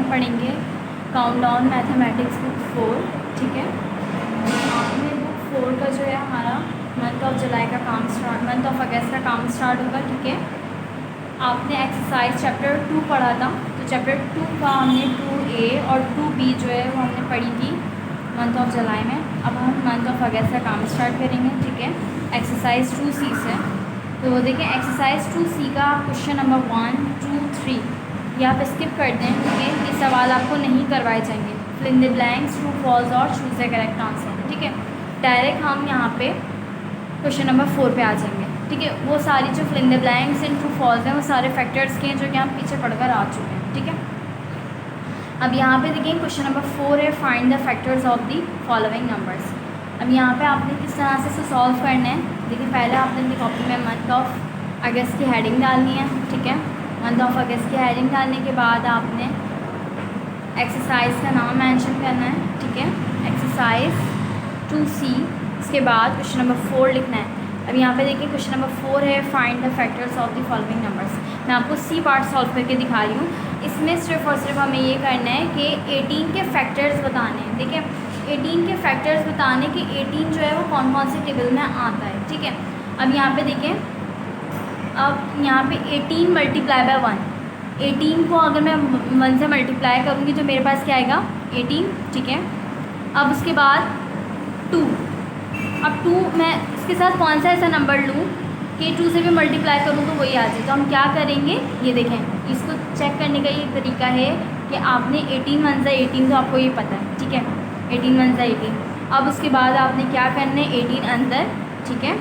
हम पढ़ेंगे countdown mathematics book 4, ठीक है। आपने बुक 4 का जो है हमारा मंथ ऑफ जुलाई का काम स्टार्ट, मंथ ऑफ अगस्त का काम स्टार्ट होगा, ठीक है। आपने एक्सरसाइज चैप्टर 2 पढ़ा था, तो चैप्टर 2 का हमने 2A और 2B जो है वो हमने पढ़ी थी मंथ ऑफ जुलाई में। अब हम मंथ ऑफ अगस्त का काम स्टार्ट करेंगे, ठीक है, एक्सरसाइज 2C से। तो देखिए एक्सरसाइज 2C का क्वेश्चन नंबर 1, 2, 3 ये आप स्किप कर दें, ठीक है। ये सवाल आपको नहीं करवाए जाएंगे। Fill in the blanks, true false और चूज द करेक्ट आंसर, ठीक है। डायरेक्ट हम यहाँ पे क्वेश्चन नंबर 4 पे आ जाएंगे, ठीक है। वो सारी जो fill in the blanks and true false हैं वो सारे फैक्टर्स के हैं जो कि हम पीछे पढ़कर आ चुके हैं, ठीक है। अब यहाँ पे देखिए क्वेश्चन नंबर 4 है, find the factors of the following numbers. अब यहाँ पे आपने किस तरह से इसे सॉल्व करना है, देखिए पहले आपने अपनी कॉपी में मंथ ऑफ अगस्त की हेडिंग डालनी है, ठीक है। मंथ ऑफ अगस्त की हेडिंग डालने के बाद आपने एक्सरसाइज का नाम मेंशन करना है, ठीक है, एक्सरसाइज 2C। इसके बाद क्वेश्चन नंबर 4 लिखना है। अब यहाँ पे देखिए क्वेश्चन नंबर 4 है, find the factors of the following numbers. मैं आपको C पार्ट सॉल्व करके दिखा रही हूँ। इसमें सिर्फ और सिर्फ हमें ये करना है कि 18 के फैक्टर्स बताने हैं। देखिए 18 के फैक्टर्स बताने कि 18 जो है वो कौन कौन से टेबल में आता है, ठीक है। अब यहाँ पे देखिए, अब यहाँ पे 18 मल्टीप्लाई बाय 1, 18 को अगर मैं 1 से मल्टीप्लाई करूँगी तो मेरे पास क्या आएगा 18, ठीक है। अब उसके बाद 2, अब 2 मैं इसके साथ कौन सा ऐसा नंबर लूँ कि 2 से भी मल्टीप्लाई करूँ तो वही आ जाए। तो हम क्या करेंगे, ये देखें, इसको चेक करने का ये तरीका है कि आपने 18 1 से 18 तो आपको ये पता है, ठीक है, 18 1 से 18। अब उसके बाद आपने क्या करना है, 18 अंदर, ठीक है,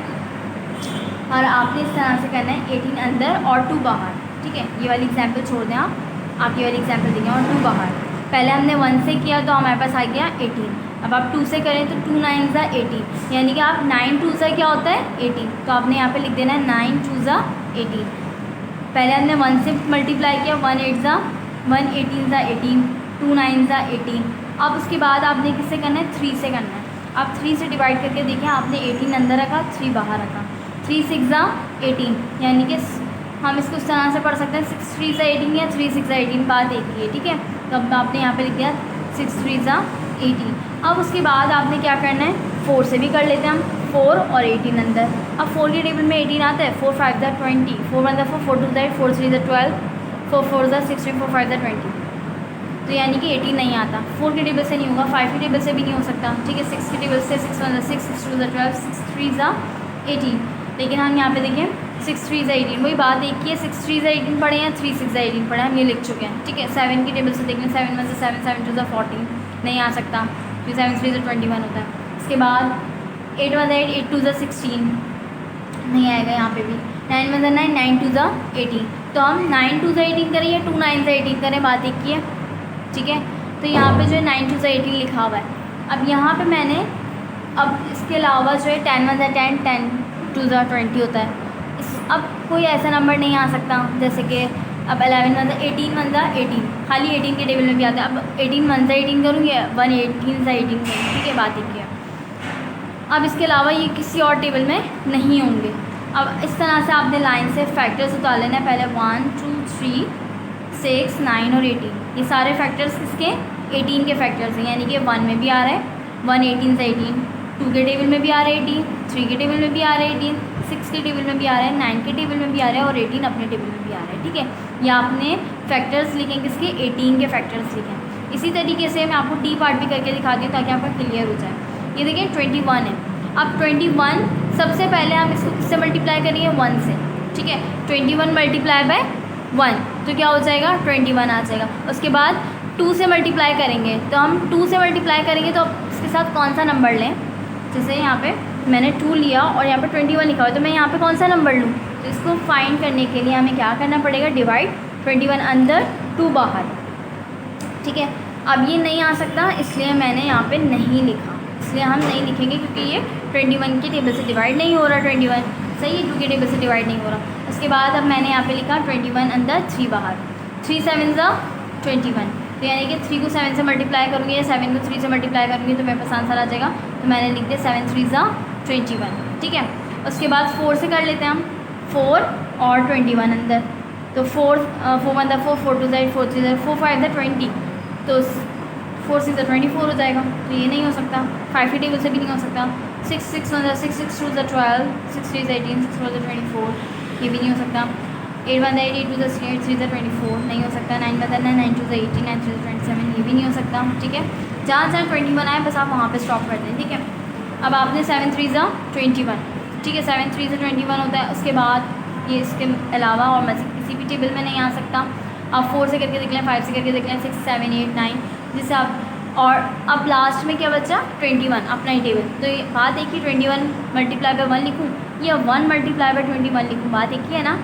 और आपने इस तरह से करना है 18 अंदर और 2 बाहर, ठीक है। ये वाली एग्जाम्पल छोड़ दें आप ये वाली एग्जाम्पल देंगे और 2 बाहर। पहले हमने 1 से किया तो हमारे पास आ गया 18। अब आप 2 से करें तो 2 9 ज़ा 18, यानी कि आप 9 2 ज़ा क्या होता है 18, तो आपने यहाँ पे लिख देना है 9 2 ज़ा 18। पहले हमने 1 से मल्टीप्लाई किया, 1 8 ज़ा 1, 18 ज़ा 18, 2 9 ज़ा 18। अब उसके बाद आपने किससे करना है, 3 से करना है। आप 3 से डिवाइड करके देखिए, आपने 18 अंदर रखा, 3 बाहर रखा, 3 6 ज़ा 18, यानी कि हम इसको इस तरह से पढ़ सकते हैं 6 3 ज़ा 18 या 3 6 ज़ा 18, बात एक ही है, ठीक है। तो अब आपने यहाँ पे लिख दिया 6 3 ज़ा 18। अब उसके बाद आपने क्या करना है, 4 से भी कर लेते हैं हम, 4 और 18 अंदर। अब 4 के टेबल में 18 आता है, 4 5 ज़ा 20, 4 1 ज़ा 4, 4 2 ज़ा 8, 4 3 ज़ा 12, 4 4 ज़ा 16, 4 5 ज़ा 20। तो यानी कि 18 नहीं आता, 4 के टेबल से नहीं होगा, 5 के टेबल से भी नहीं हो सकता, ठीक है। 6 के टेबल से 6 1 ज़ा 6, 6 2 ज़ा 12, 6 3 ज़ा 18। लेकिन हम यहाँ पे देखें 6 3 ज़ा 18, वही बात एक ही है, 6 3 ज़ा 18 पढ़े हैं, 3 6 ज़ा 18 पढ़े हैं, हम ये लिख चुके हैं, ठीक है। 7 की टेबल से देख लें, 7 1 ज़ा 7, 7 2 ज़ा 14, नहीं आ सकता, फिर 7 3 ज़ा 21 होता है। इसके बाद 8 1 ज़ा 8, 8 2 ज़ा 16, नहीं आएगा यहाँ पे भी। 9 1 ज़ा 9, 9 2 ज़ा 18। तो हम 9 2 ज़ा 18 करें या 2 9 ज़ा 18 करें, बात एक ही है, ठीक है। तो यहाँ पे जो है 9 2 ज़ा 18 लिखा हुआ है। अब यहाँ पे मैंने, अब इसके अलावा जो है 10 1 ज़ा 10, 10 2 ज़ा 20 होता है। अब कोई ऐसा नंबर नहीं आ सकता जैसे कि अब 11 1 ज़ा 18, 1 ज़ा 18, खाली 18 के टेबल में भी आता है। अब 18 1 ज़ा 18 करूँगी, 1 18 ज़ा 18 करूँगी, ठीक है, बात एक है। अब इसके अलावा ये किसी और टेबल में नहीं होंगे। अब इस तरह से आपने लाइन से फैक्टर्स उतार लेना है, पहले 1 2 3 6 9 और 18। ये सारे फैक्टर्स किसके, 18 के फैक्टर्स हैं, यानी कि 1 में भी आ रहा है 1 18 ज़ा 18, 2 के टेबल में भी आ रहा है 18, 3 के टेबल में भी आ रहा है 18, 6 के टेबल में भी आ रहा है, 9 के टेबल में भी आ रहा है और 18 अपने टेबल में भी आ रहा है, ठीक है। ये आपने फैक्टर्स लिखें किसके, 18 के फैक्टर्स लिखें। इसी तरीके से मैं आपको डी पार्ट भी करके दिखाती हूँ ताकि आपका क्लियर हो जाए। ये देखिए 21 है। अब 21 सबसे पहले हम इसको किससे मल्टीप्लाई करेंगे, 1 से, ठीक है। 21 मल्टीप्लाई बाय 1 तो क्या हो जाएगा, 21 आ जाएगा। उसके बाद 2 से मल्टीप्लाई करेंगे, तो हम 2 से मल्टीप्लाई करेंगे तो इसके साथ कौन सा नंबर लें, जैसे यहाँ पे मैंने 2 लिया और यहाँ पे 21 लिखा हुआ है, तो मैं यहाँ पे कौन सा नंबर लूँ। तो इसको फाइंड करने के लिए हमें क्या करना पड़ेगा, डिवाइड, 21 अंदर 2 बाहर, ठीक है। अब ये नहीं आ सकता इसलिए मैंने यहाँ पे नहीं लिखा, इसलिए हम नहीं लिखेंगे क्योंकि ये 21 के टेबल से डिवाइड नहीं हो रहा, 21 सही है, 2 के टेबल से डिवाइड नहीं हो रहा। उसके बाद अब मैंने यहाँ पे लिखा 21 अंदर 3 बाहर, 3 7 ज़ा 21, तो यानी कि 3 को 7 से मल्टीप्लाई करूँगी या 7 को 3 से मल्टीप्लाई करूँगी तो मेरे पास आंसर आ जाएगा। तो मैंने लिख दिया 7 3 ज़ा 21, ठीक है। उसके बाद 4 से कर लेते हैं हम, 4 और 21 अंदर, तो 4 4 1 ज़ा 4, 4 2 ज़ा 8, 4 3 ज़ा 4 5 ज़ा 20, तो 4 6 24 हो जाएगा, तो ये नहीं हो सकता। 5 की टेबल से भी नहीं हो सकता। 6 6 1 6 6 2 12, 6 3 18, 6 4 24, ये भी नहीं हो सकता। 8 1 8 8 2 3 8 3 24, नहीं हो सकता। 9 1 9 9 2 18, 9 3 27, ये भी नहीं हो सकता। ठीक है, जहाँ जहाँ 21 आए बस आप वहाँ पे स्टॉप कर दें। ठीक है, अब आपने 7 3 21, ठीक है, 7 3 21 होता है। उसके बाद ये इसके अलावा और मज़ीद किसी भी टेबल में नहीं आ सकता। आप 4 से करके देख लें, 5 से करके देख लें, 6 7 8 9, जिससे आप, और अब लास्ट में क्या बचा 21, अपना ही टेबल। तो ये बात एक ही, 21 मल्टीप्लाई बाय 1 लिखूँ या 1 मल्टीप्लाई बाय 21 लिखूँ, बात एक ही है ना,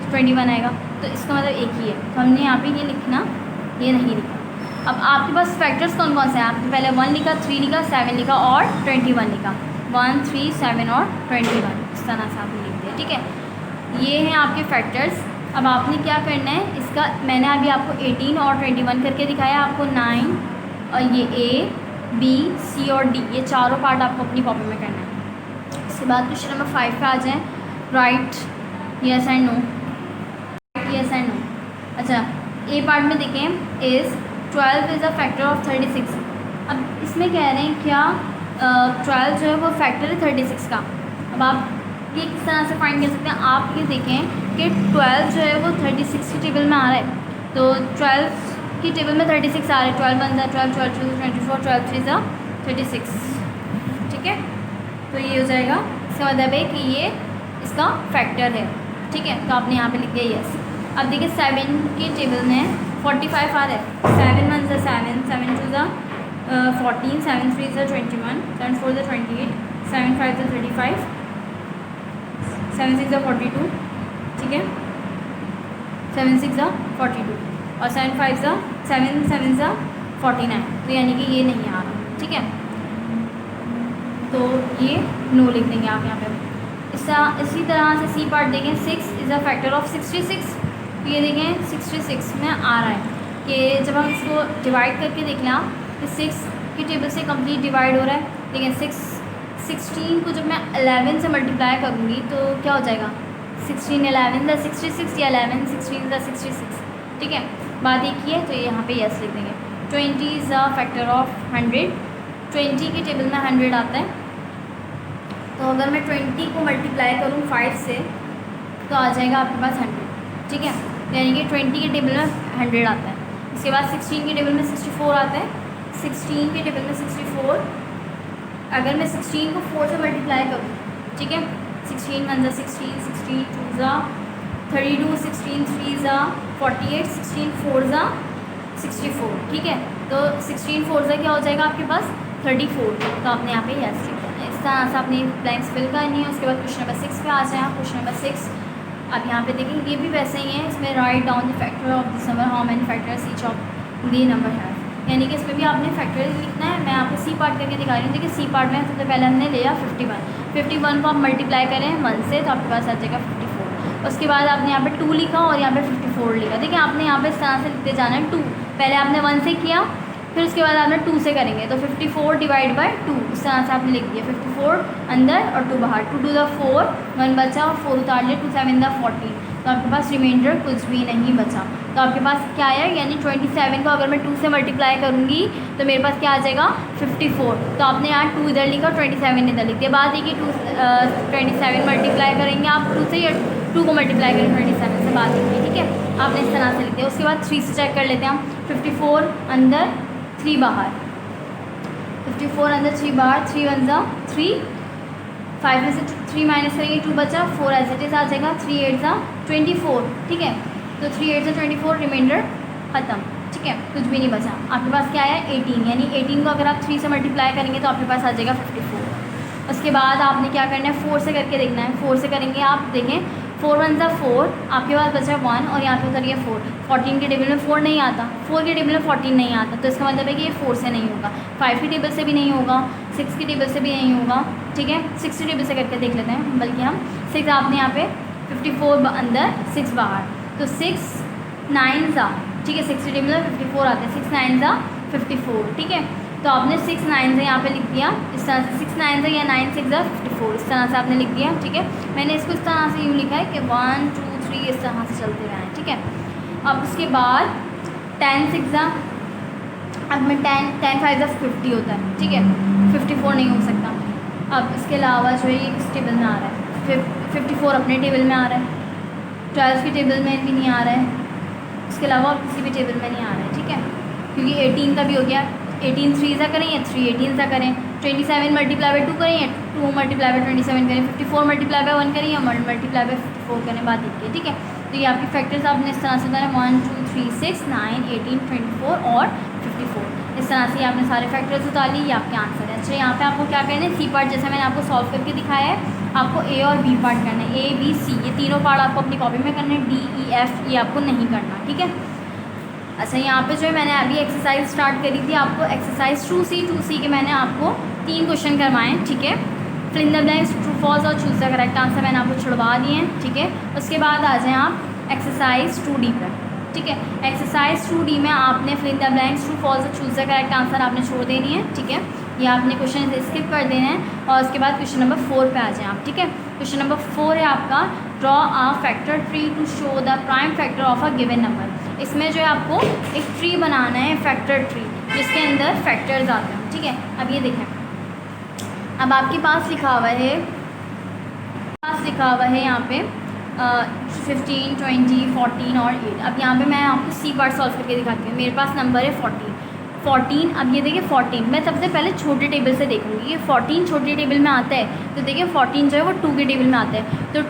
21 आएगा। तो इसका मतलब एक ही है, तो हमने यहाँ पे ये लिखना, ये नहीं लिखा। अब आपके पास फैक्टर्स कौन कौन से हैं? आपने पहले 1 लिखा, 3 लिखा, 7 लिखा और 21 लिखा। 1 3 7 और 21, इस तरह से आपने लिख दिया। ठीक है, ये हैं आपके फैक्टर्स। अब आपने क्या करना है, इसका मैंने अभी आपको 18 और 21 करके दिखाया, आपको 9 और ये A B C और D, ये चारों पार्ट आपको अपनी कॉपी में करना है। इसके बाद क्वेश्चन नंबर 5 पे आ जाएँ। Right yes and no, yes and no. अच्छा, ए पार्ट में देखें, is 12 is a factor of 36। अब इसमें कह रहे हैं क्या 12 जो है वो फैक्टर है 36 का। अब आप ये किस तरह से फाइंड कर सकते हैं? आप ये देखें कि 12 जो है वो 36 की टेबल में आ रहा है, तो 12 की टेबल में 36 आ रहा है। 12 1 12, 12 2 24, 12 3 36। ठीक है, तो ये हो जाएगा, इसका मतलब है कि ये इसका फैक्टर है। ठीक है, तो आपने यहाँ पे लिख दिया यस। अब देखिए 7 की टेबल में 45 आ रहा है। 7 1 7, 7 2 14, 7 3 21, 7 4 28, 7 5 35, 7 6 42। ठीक है, 7 6 42 और 7 5 7 7 49, तो यानी कि ये नहीं आ रहा। ठीक है, तो ये नो लिख देंगे आप यहाँ पे। इसी तरह से सी पार्ट देखें, 6 इज़ अ फैक्टर ऑफ 66। तो ये देखें 66 में आ रहा है कि जब हम इसको डिवाइड करके देख लें आप, कि 6 की टेबल से कंप्लीट डिवाइड हो रहा है। लेकिन 16 को जब मैं 11 से मल्टीप्लाई करूँगी तो क्या हो जाएगा, 16 11 66 या 11 16 66। ठीक है, बात एक ही है, तो यहाँ पे यस लिख देंगे। 20 इज़ अ फैक्टर ऑफ 100। 20 की टेबल में 100 आता है, तो अगर मैं 20 को मल्टीप्लाई करूँ 5 से तो आ जाएगा आपके पास 100। ठीक है, यानी कि 20 की टेबल में 100 आता है। इसके बाद 16 की टेबल में 64 आता है। 16 की टेबल में 64, अगर मैं 16 को 4 से मल्टीप्लाई करूँ, ठीक है, 16 1 16, 16 2 32, 16 3 48, 16 4 64। ठीक है, तो 16 4 क्या हो जाएगा आपके पास 34। तो आपने यहाँ पे यस लिख देना है। इस तरह से आपने ब्लैंक्स फिल करनी है। उसके बाद क्वेश्चन नंबर 6 पे आ जाए। क्वेश्चन नंबर 6 अब यहाँ पे देखेंगे, ये भी वैसे ही है। इसमें write down the factor of this number, how many factors each of the number है, यानी कि इसमें भी आपने फैक्टर लिखना है। मैं आपको सी पार्ट करके दिखा रही हूँ। देखिए सी पार्ट में सबसे पहले हमने लिया 51 को आप मल्टीप्लाई करें 1 से तो आपके पास आ जाएगा 54। उसके बाद आपने यहाँ पे 2 लिखा और यहाँ पे 54 लिखा। देखिए आपने यहाँ पे इस तरह से लिखते जाना है। 2 पहले आपने 1 से किया, फिर उसके बाद आपने 2 से करेंगे, तो 54 डिवाइड बाय 2 इस तरह से आपने लिख दिया। 54 अंदर और 2 बाहर, 2 2 4, 1 बचा और 4 उतार लिया, 2 7 14, तो आपके पास रिमाइंडर कुछ भी नहीं बचा। तो आपके पास क्या है, यानी 27 को अगर मैं 2 से मल्टीप्लाई करूँगी तो मेरे पास क्या आ जाएगा 54। तो आपने यहाँ 2 इधर लिखा, 27 इधर लिख दिया। बात है कि 27 मल्टीप्लाई करेंगे आप 2 से, या 2 को मल्टीप्लाई करेंगे 27 से, बात है। ठीक है, आपने इस तरह से लिख दिया। उसके बाद 3 से चेक कर लेते हैं हम। 54 अंदर 3 बाहर, 54 अंदर 3 बाहर, 3 1 3, 5 में से 3 माइनस करेंगे 2 बचा, 4 एज इट इज आ जाएगा, 3 8 24। ठीक है, तो 3 8 24, रिमाइंडर ख़त्म। ठीक है, कुछ भी नहीं बचा। आपके पास क्या है 18, यानी 18 को अगर आप 3 से मल्टीप्लाई करेंगे तो आपके पास आ जाएगा 54। उसके बाद आपने क्या करना है, 4 से करके देखना है। 4 से करेंगे आप, देखें 4 1 4, आपके पास बचा 1 और यहाँ पे उतर गया 4। 14 के टेबल में 4 नहीं आता, 4 के टेबल में 14 नहीं आता, तो इसका मतलब है कि ये 4 से नहीं होगा, 5 की टेबल से भी नहीं होगा, 6 की टेबल से भी नहीं होगा। ठीक है, 6 की टेबल से करके देख लेते हैं, बल्कि हम 6 आपने यहाँ पे 54 अंदर 6 बाहर, तो 6 9 ठीक है, 6 की टेबल में 54 आते हैं, 6 9 54। ठीक है, तो आपने 6 9 से यहाँ पे लिख दिया इस तरह से, 6 9 या 9 6 54, इस तरह से आपने लिख दिया। ठीक है, मैंने इसको इस तरह से यूँ लिखा है कि 1 2 3 इस तरह से चलते रहे हैं। ठीक है, अब उसके बाद 10 6 अब में 10 5 50 होता है, ठीक है, 54 नहीं हो सकता। अब इसके अलावा जो है ये इस टेबल में आ रहा है, 54 अपने टेबल में आ रहा है, 12 की टेबल में भी नहीं आ रहा है, इसके अलावा और किसी भी टेबल में नहीं आ रहा है, ठीक है, क्योंकि 18 का भी हो गया। 18 3 सा करें या 3 18 सा करें, 27 मल्टीप्लाई बाई 2 करें या 2 मल्टीप्लाई बाई 27 करें, 54 मल्टीप्लाई बाई 1 करें या 1 मल्टीप्लाई बाई 54 करें, बात एक है, ठीक है। तो ये आपकी फैक्टर्स आपने इस तरह से करें 1 2 3 6 9 18 24 और 54, इस तरह से आपने सारे फैक्टर्स उतार लिए, ये आपके आंसर है। अच्छा, यहाँ पे आपको क्या करना है, सी पार्ट जैसे मैंने आपको सॉल्व करके दिखाया है, आपको ए और बी पार्ट करना है, ए बी सी ये तीनों पार्ट आपको अपनी कॉपी में करने हैं, डी ई एफ ये आपको नहीं करना, ठीक है। अच्छा, यहाँ पे जो है मैंने अभी एक्सरसाइज स्टार्ट करी थी, आपको एक्सरसाइज 2C के मैंने आपको 3 क्वेश्चन करवाएं, ठीक है। Fill in the blanks, true false और चूज द करेक्ट आंसर मैंने आपको छुड़वा दिए हैं, ठीक है। उसके बाद आ जाएँ आप एक्सरसाइज 2D पर, ठीक है। एक्सरसाइज 2D में आपने fill in the blanks, true false और चूज द करेक्ट आंसर आपने छोड़ देनी है, ठीक है। ये आपने क्वेश्चन स्किप कर देना है और उसके बाद क्वेश्चन नंबर 4 पे आ जाएँ आप, ठीक है। क्वेश्चन नंबर 4 है आपका, draw a factor tree to show the prime factor of a given number. इसमें जो है आपको एक ट्री बनाना है, फैक्टर ट्री, जिसके अंदर फैक्टर्स आते हैं, ठीक है। अब ये देखें, अब आपके पास लिखा हुआ है, यहाँ पे 15 20 14 और 8। अब यहाँ पे मैं आपको सी पार्ट सॉल्व करके दिखाती हूँ। मेरे पास नंबर है 14। अब ये देखिए 14, मैं सबसे पहले छोटे टेबल से देखूँगी, ये 14 छोटे टेबल में आता है, तो देखिए 14 जो है वो 2 के टेबल में आता है, तो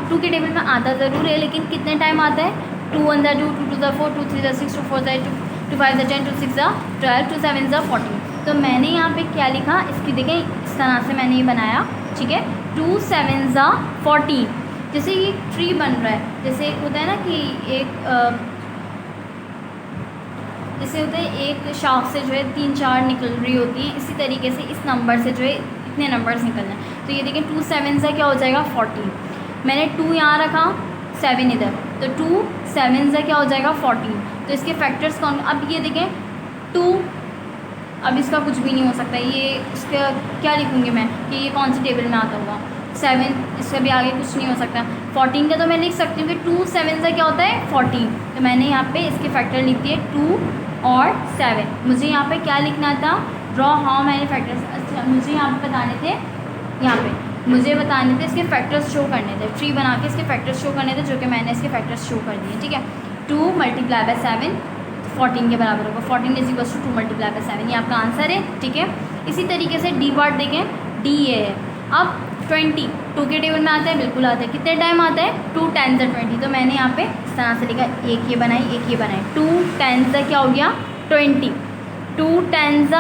2 के टेबल में आता ज़रूर है, लेकिन कितने टाइम आता है, 2 1 2 2 2 4 2 3 6 2 4 2 2 5 10 2 6 12 2 7 14। तो मैंने यहाँ पे क्या लिखा, इसकी देखें इस तरह से मैंने ये बनाया, ठीक है, 2 7 14। जैसे ये ट्री बन रहा है, जैसे एक होता है ना कि जैसे होता है एक शाख से जो है 3 4 निकल रही होती हैं, इसी तरीके से इस नंबर से जो है इतने नंबर्स निकलने हैं। तो ये देखें 2 7 क्या हो जाएगा 14, मैंने 2 यहाँ रखा 7 इधर, तो 2 7 क्या हो जाएगा 14। तो इसके फैक्टर्स कौन, अब ये देखें 2, अब इसका कुछ भी नहीं हो सकता, ये इसका क्या लिखूँगी मैं कि ये कौन सी टेबल में आता होगा, 7, इससे भी आगे कुछ नहीं हो सकता। 14 का तो मैं लिख सकती हूँ कि 2 7 क्या होता है 14, तो मैंने यहाँ पे इसके फैक्टर लिख दिए 2 और 7। मुझे यहाँ पे क्या लिखना था, ड्रॉ हाउ मैनी फैक्टर्स। अच्छा, मुझे यहाँ पे बताने थे, यहाँ पे मुझे बताने थे इसके फैक्टर्स शो करने थे, ट्री बना के इसके फैक्टर्स शो करने थे, जो कि मैंने इसके फैक्टर्स शो कर दिए, ठीक है। 2 मल्टीप्लाई बाय 7 14 के बराबर होगा, 14 = 2 मल्टीप्लाई बाय 7, ये आपका आंसर है, ठीक है। इसी तरीके से डी पार्ट देखें, डी ये है। अब 20 2 के टेबल में आता है, बिल्कुल आता है, कितने टाइम आता है 2 10 20। तो मैंने यहाँ पे इस तरह से लिखा, एक ये बनाई 2 10 क्या हो गया 20, 2 10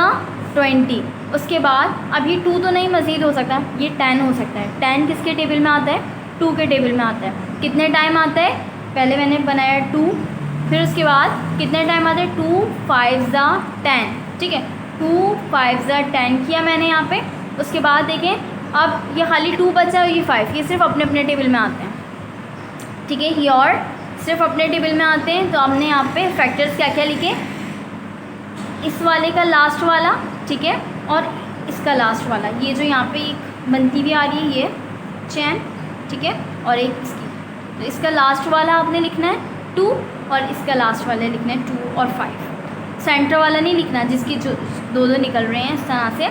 20। उसके बाद अब ये 2 तो नहीं मज़ीद हो सकता, ये 10 हो सकता है। 10 किसके टेबल में आता है, 2 के टेबल में आता है। कितने टाइम आता है, पहले मैंने बनाया 2, फिर उसके बाद कितने टाइम आते हैं 2 5 10, ठीक है, 2 5 10 किया मैंने यहाँ पे। उसके बाद देखें अब ये खाली 2 बचा और ये 5, ये सिर्फ अपने अपने टेबल में आते हैं, ठीक है, ये और सिर्फ अपने टेबल में आते हैं। तो हमने यहाँ पे फैक्टर्स क्या क्या लिखे, इस वाले का लास्ट वाला, ठीक है, और इसका लास्ट वाला, ये जो यहाँ पे एक बनती भी आ रही है ये चैन, ठीक है, और एक इसकी, तो इसका लास्ट वाला आपने लिखना है 2 और इसका लास्ट वाला लिखना है 2 और 5। सेंटर वाला नहीं लिखना, जिसकी जो दो निकल रहे हैं इस तरह से,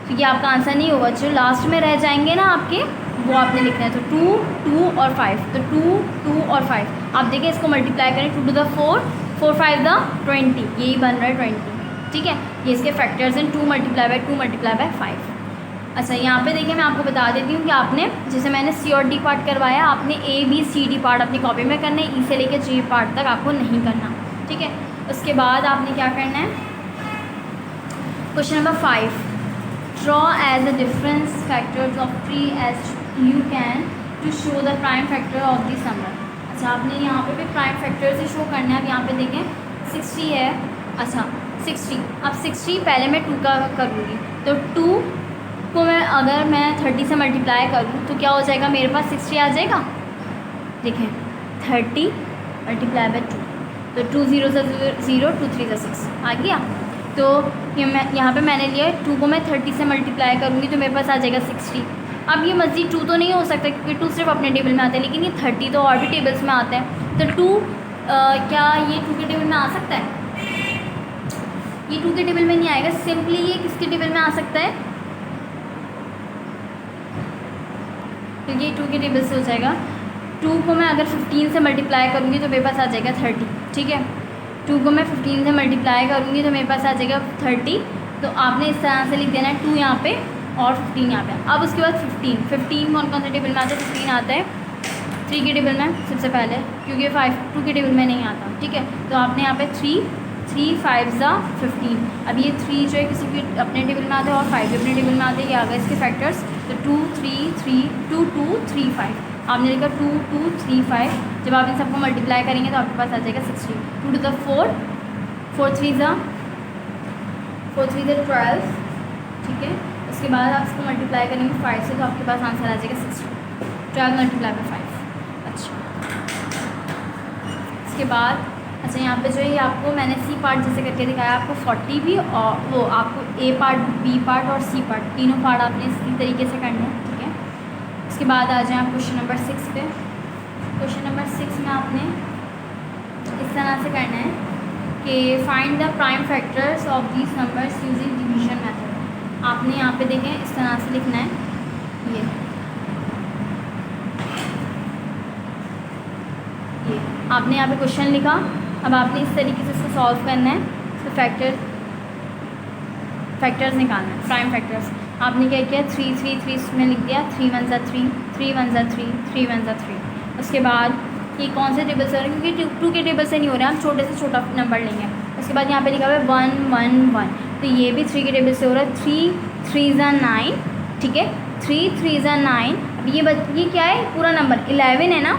तो ये आपका आंसर नहीं होगा। जो लास्ट में रह जाएंगे ना आपके, वो आपने लिखना है। तो 2 2 और 5, तो 2 2 और 5 आप देखें, इसको मल्टीप्लाई करें 2 to the 4 4 5 20, यही बन रहा है 20, ठीक है। ये इसके फैक्टर्स हैं 2 मल्टीप्लाई बाय 2 मल्टीप्लाई बाय 5। अच्छा, यहाँ पे देखिए मैं आपको बता देती हूँ कि आपने जैसे मैंने सी और डी पार्ट करवाया, आपने A B C D part अपनी कॉपी में करना है, ई से लेकर जी पार्ट तक आपको नहीं करना, ठीक है। उसके बाद आपने क्या करना है, question number 5, draw as a difference factors of tree as you can to show the prime factor of this number. अच्छा, आपने यहाँ पे भी प्राइम फैक्टर से शो करना है। अब यहाँ पे देखें 60 है, अच्छा 60, अब 60 पहले मैं 2 का करूँगी, तो 2 को मैं अगर मैं 30 से मल्टीप्लाई करूँ तो क्या हो जाएगा, मेरे पास 60 आ जाएगा। देखें 30 मल्टीप्लाई बाय 2, तो 2 0 0 2 3 6 आ गया। तो ये मैं यहाँ पे मैंने लिया 2 को मैं 30 से मल्टीप्लाई करूँगी तो मेरे पास आ जाएगा 60। अब ये मज़ीद 2 तो नहीं हो सकता क्योंकि 2 सिर्फ अपने टेबल में आता है, लेकिन ये 30 तो और भी टेबल्स में आता है। तो 2 क्या ये 2 के टेबल में आ सकता है? ये 2 के टेबल में नहीं आएगा, सिंपली ये किसके टेबल में आ सकता है, क्योंकि ये 2 के टेबल से हो जाएगा। 2 को मैं अगर 15 से मल्टीप्लाई करूँगी तो मेरे पास आ जाएगा 30, ठीक है। 2 को मैं 15 से मल्टीप्लाई करूँगी तो मेरे पास आ जाएगा 30। तो आपने इस तरह से लिख देना है 2 यहाँ पे और 15 यहाँ पे। अब उसके बाद 15 कौन कौन से टेबल में आता है, 15 आता है 3 के टेबल में सबसे पहले, क्योंकि 2 के टेबल में नहीं आता, ठीक है। तो आपने यहाँ पे 3 5 ज़ा 15। अब ये 3 जो है किसी भी अपने टेबल में आते हैं और 5 भी अपने टेबल में आते हैं, ये आ गए इसके फैक्टर्स। तो 2 3 3 2 2 3 5, आपने लिखा 2 2 3 5। जब आप इन सबको मल्टीप्लाई करेंगे तो आपके पास आ जाएगा 16। 2 to the 4 4 3 ज़ा 12, ठीक है। उसके बाद आप इसको मल्टीप्लाई करेंगे 5 से तो आपके पास आंसर आ जाएगा 16। 12 मल्टीप्लाई बाई 5। अच्छा, इसके बाद अच्छा यहाँ पे जो है ये आपको मैंने सी पार्ट जैसे करके दिखाया, आपको 40 भी और वो आपको ए पार्ट, बी पार्ट और सी पार्ट तीनों पार्ट आपने इसी तरीके से करने हैं, ठीक है। उसके बाद आ जाए आप क्वेश्चन नंबर 6 पे। क्वेश्चन नंबर 6 में आपने इस तरह से करना है कि find the prime factors of these numbers using division method. आपने यहाँ पे देखें इस तरह से लिखना है, ये आपने यहाँ पे क्वेश्चन लिखा। अब आपने इस तरीके से इसको सॉल्व करना है, इसको फैक्टर्स निकालना है, प्राइम फैक्टर्स। आपने क्या किया 3 3 3 में लिख दिया, 3 1 ज़ा 3 3 1 ज़ा 3 3 1 ज़ा 3। उसके बाद ये कौन से टेबल से हो रहा है, क्योंकि 2 के टेबल से नहीं हो रहा है, हम छोटे से छोटा नंबर लेंगे। उसके बाद यहाँ पे लिखा हुआ है 1 1 1, तो ये भी 3 के टेबल से हो रहा है। 3 3 ज़ा 9, ठीक है। 3 3 ज़ा 9। अब ये क्या है, पूरा नंबर 11 है ना,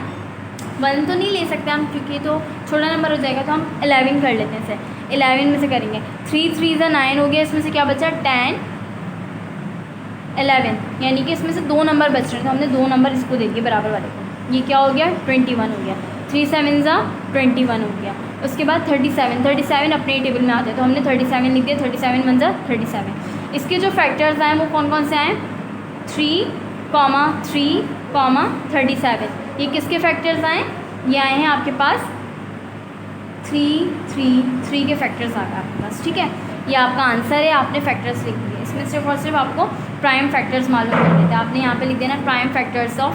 1 तो नहीं ले सकते हम क्योंकि तो छोटा नंबर हो जाएगा, तो हम 11 कर लेते हैं इसे, 11 में से करेंगे। 3 3 ज़ा 9 हो गया, इसमें से क्या बचा 10 11, यानी कि इसमें से 2 नंबर बच रहे हैं, तो हमने 2 नंबर इसको दे दिए बराबर वाले को। ये क्या हो गया 21 हो गया। 3 7 ज़ा 21 हो गया। उसके बाद 37 अपने टेबल में आते हैं, तो हमने 37 लिख दिया। 37 1 ज़ा 37। इसके जो फैक्टर्स आए वो कौन कौन से आए, 3 3 37। ये किसके फैक्टर्स आए, ये आए हैं आपके पास 3 3 3 के फैक्टर्स आ गए आपके पास, ठीक है। ये आपका आंसर है, आपने फैक्टर्स लिख दिए। इसमें सिर्फ और सिर्फ आपको प्राइम फैक्टर्स मालूम कर देते हैं। आपने यहाँ पे लिख देना प्राइम फैक्टर्स ऑफ,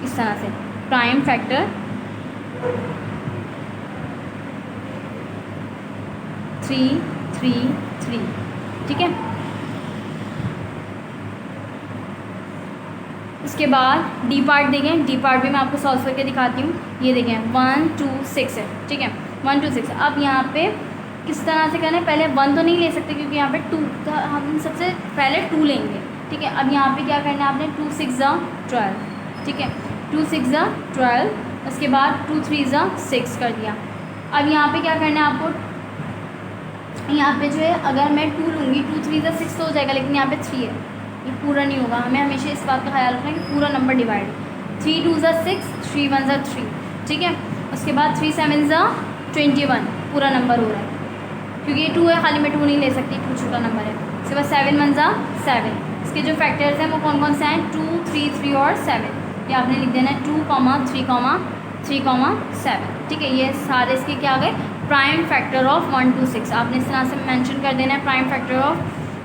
इस तरह से प्राइम फैक्टर 3 3 3, ठीक है। उसके बाद डी पार्ट देखें, डी पार्ट भी मैं आपको सॉल्व करके दिखाती हूँ। ये देखें 1 2 6 है, ठीक है, 1 2 6। अब यहाँ पे किस तरह से करना है, पहले 1 तो नहीं ले सकते क्योंकि यहाँ पे 2, तो हम सबसे पहले 2 लेंगे, ठीक है। अब यहाँ पे क्या करना है आपने 2 6 ज़ा 12, ठीक है, 2 6 ज़ा 12। उसके बाद 2 3 ज़ा 6 कर दिया। अब यहाँ पे क्या करना है आपको, यहाँ पे जो है अगर मैं 2 लूँगी 2 3 ज़ा 6 तो हो जाएगा, लेकिन यहाँ पे 3 है, ये पूरा नहीं होगा। हमें हमेशा इस बात का ख्याल रखना है कि पूरा नंबर डिवाइड। 3 2 ज़ा 6 3 1 ज़ा 3, ठीक है। उसके बाद 3 7 ज़ा 21 पूरा नंबर हो रहा है, क्योंकि ये 2 है, खाली मैं 2 नहीं ले सकती, 2 छोटा नंबर है। उसके बाद 7 1 ज़ा 7। इसके जो फैक्टर्स हैं वो कौन कौन से हैं, 2 3 3 और 7। ये आपने लिख देना है 2 3 7, ठीक है। ये सारे इसके क्या आ गए, प्राइम फैक्टर ऑफ 1 2 6। आपने इस तरह से मेंशन कर देना है प्राइम फैक्टर ऑफ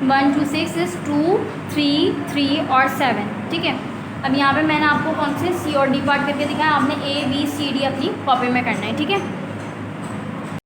1 2 6 इज़ 2 3 3 और 7, ठीक है। अब यहाँ पे मैंने आपको कौन से सी और डी पार्ट करके दिखाया, आपने A B C D अपनी कॉपी में करना है, ठीक है।